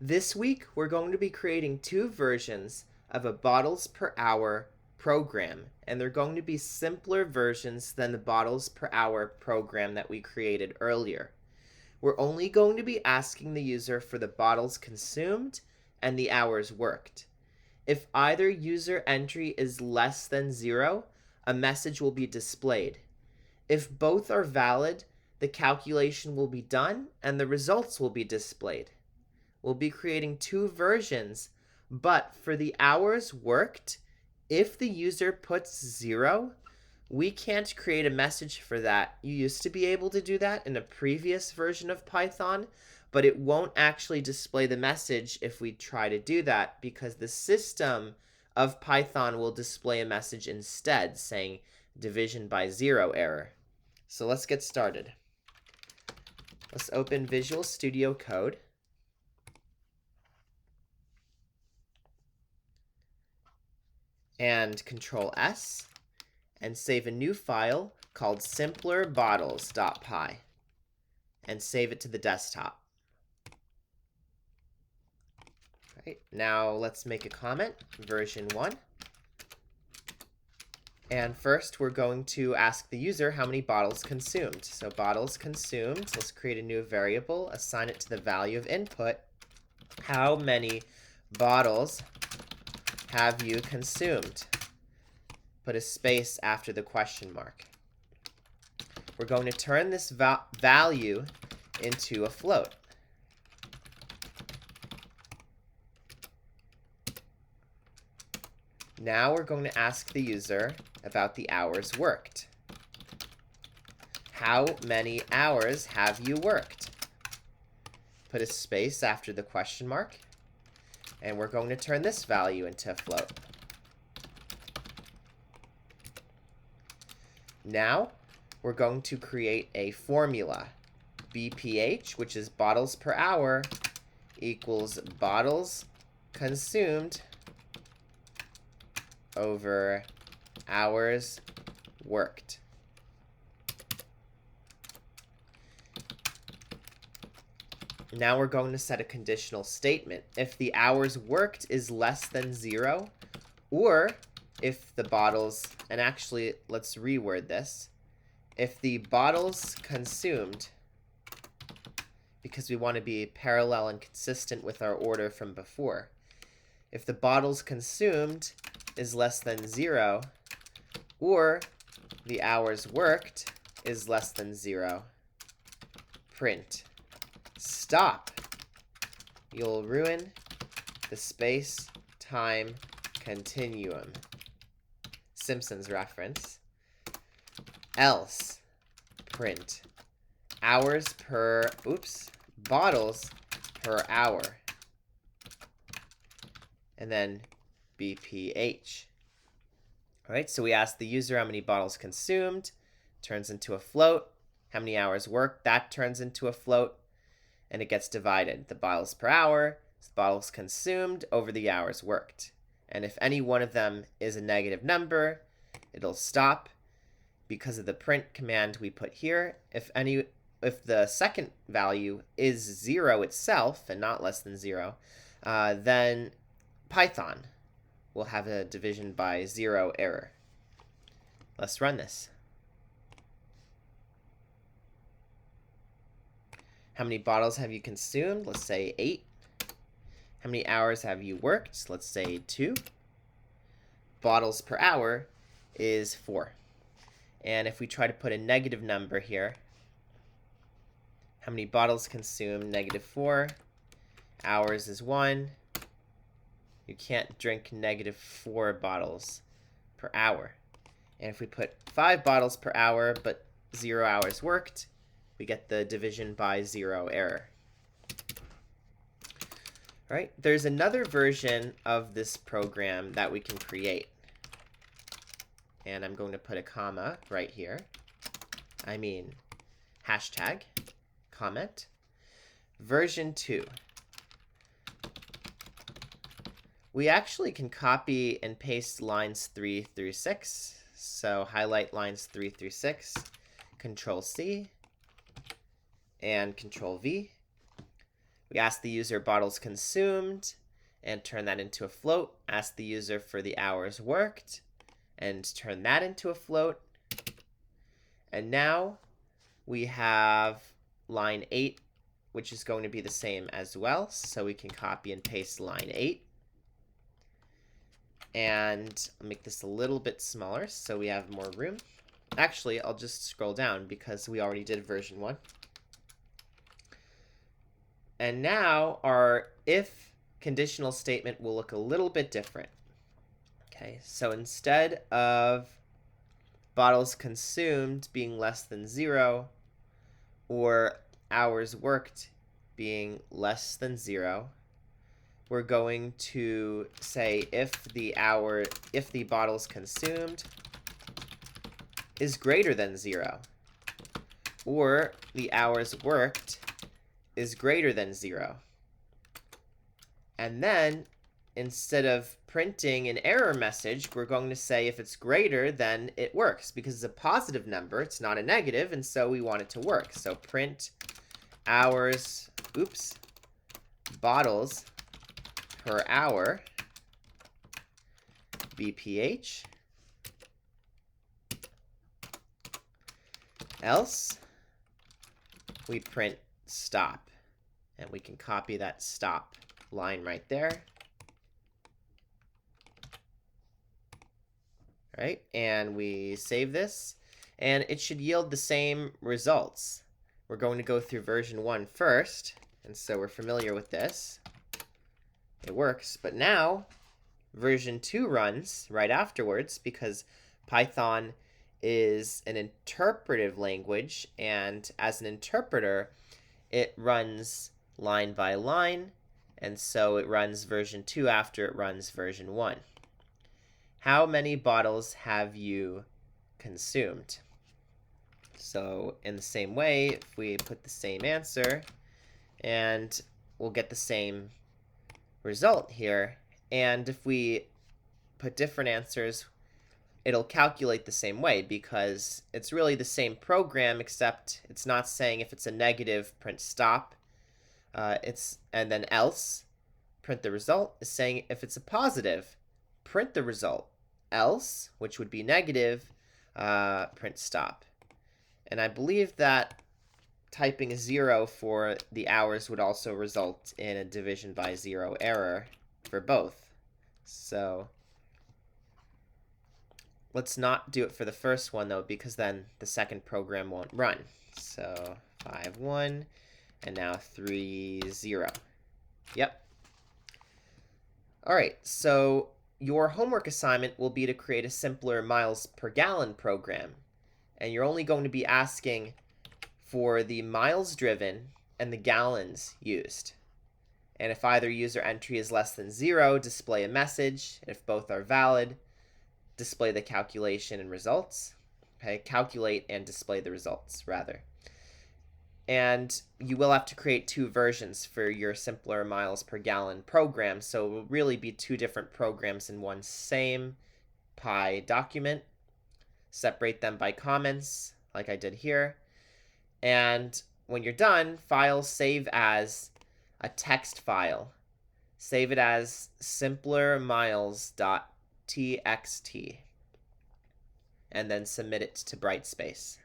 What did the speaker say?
This week, we're going to be creating two versions of a bottles per hour program, and they're going to be simpler versions than the bottles per hour program that we created earlier. We're only going to be asking the user for the bottles consumed and the hours worked. If either user entry is less than 0, a message will be displayed. If both are valid, the calculation will be done and the results will be displayed. We'll be creating two versions, but for the hours worked, if the user puts 0, we can't create a message for that. You used to be able to do that in a previous version of Python, but it won't actually display the message if we try to do that because the system of Python will display a message instead saying division by 0 error. So let's get started. Let's open Visual Studio Code. And Control S and save a new file called simplerbottles.py and save it to the desktop. All right, now let's make a comment, version 1. And first, we're going to ask the user how many bottles consumed. So bottles consumed, let's create a new variable, assign it to the value of input. How many bottles have you consumed? Put a space after the question mark. We're going to turn this value into a float. Now we're going to ask the user about the hours worked. How many hours have you worked? Put a space after the question mark. And we're going to turn this value into a float. Now we're going to create a formula. BPH, which is bottles per hour, equals bottles consumed over hours worked. Now we're going to set a conditional statement. If the hours worked is less than 0, or if the bottles, and actually let's reword this, if the bottles consumed, because we want to be parallel and consistent with our order from before, if the bottles consumed is less than 0, or the hours worked is less than 0, print stop. You'll ruin the space-time continuum. Simpsons reference. Else, print bottles per hour. And then BPH. All right, so we ask the user how many bottles consumed, turns into a float. How many hours worked, that turns into a float. And it gets divided. The bottles per hour is bottles consumed over the hours worked. And if any one of them is a negative number, it'll stop because of the print command we put here. If the second value is 0 itself and not less than 0, then Python will have a division by 0 error. Let's run this. How many bottles have you consumed? Let's say 8. How many hours have you worked? Let's say 2. Bottles per hour is 4. And if we try to put a negative number here, how many bottles consumed? -4. Hours is 1. You can't drink -4 bottles per hour. And if we put 5 bottles per hour but 0 hours worked, we get the division by 0 error. All right, there's another version of this program that we can create. And I'm going to put a comma right here. Hashtag, comment. Version 2. We actually can copy and paste lines 3 through 6. So highlight lines 3 through 6, Control C, and Control V. We ask the user bottles consumed and turn that into a float. Ask the user for the hours worked and turn that into a float. And now we have line 8, which is going to be the same as well. So we can copy and paste line 8. And I'll make this a little bit smaller so we have more room. Actually, I'll just scroll down because we already did version 1. And now our if conditional statement will look a little bit different. Okay, so instead of bottles consumed being less than 0 or hours worked being less than 0, we're going to say if the bottles consumed is greater than 0 or the hours worked is greater than 0. And then instead of printing an error message, we're going to say if it's greater, then it works because it's a positive number, it's not a negative, and so we want it to work. So print hours, bottles per hour, BPH, else we print stop. And we can copy that stop line right there. All right, and we save this, and it should yield the same results. We're going to go through version 1 first, and so we're familiar with this. It works, but now version 2 runs right afterwards because Python is an interpretive language, and as an interpreter, it runs line by line, and so it runs version 2 after it runs version 1. How many bottles have you consumed? So in the same way, if we put the same answer, and we'll get the same result here, and if we put different answers, it'll calculate the same way because it's really the same program, except it's not saying if it's a negative, print stop, and then else, print the result, is saying if it's a positive, print the result, else, which would be negative, print stop. And I believe that typing a 0 for the hours would also result in a division by 0 error for both. So let's not do it for the first one, though, because then the second program won't run. So 5, 1, and now 3, 0. Yep. All right, so your homework assignment will be to create a simpler miles per gallon program. And you're only going to be asking for the miles driven and the gallons used. And if either user entry is less than 0, display a message. If both are valid, display the calculation and results. Okay, calculate and display the results, rather. And you will have to create 2 versions for your simpler miles per gallon program. So it will really be 2 different programs in one same Py document. Separate them by comments, like I did here. And when you're done, file save as a text file. Save it as simplermiles.txt. And then submit it to Brightspace.